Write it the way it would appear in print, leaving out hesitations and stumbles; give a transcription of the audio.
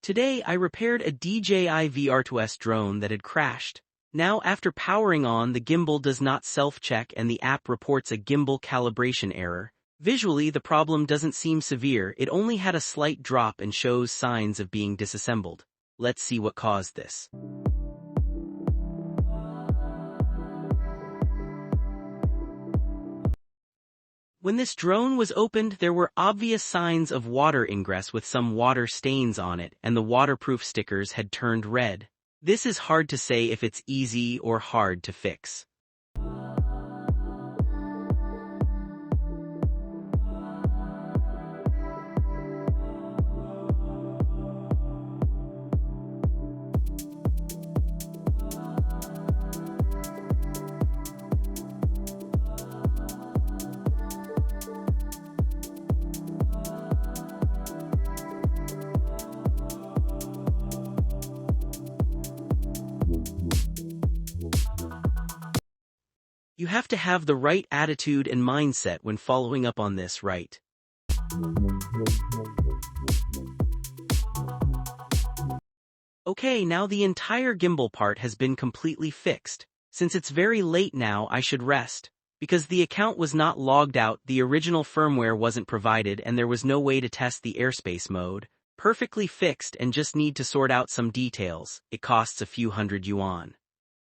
Today I repaired a DJI AIR2S drone that had crashed. Now after powering on, the gimbal does not self-check and the app reports a gimbal calibration error. Visually the problem doesn't seem severe, it only had a slight drop and shows signs of being disassembled. Let's see what caused this. When this drone was opened, there were obvious signs of water ingress with some water stains on it, and the waterproof stickers had turned red. This is hard to say if it's easy or hard to fix. You have to have the right attitude and mindset when following up on this, right? Okay, now the entire gimbal part has been completely fixed. Since it's very late now, I should rest. Because the account was not logged out, the original firmware wasn't provided, and there was no way to test the airspace mode. Perfectly fixed and just need to sort out some details. It costs a few hundred yuan.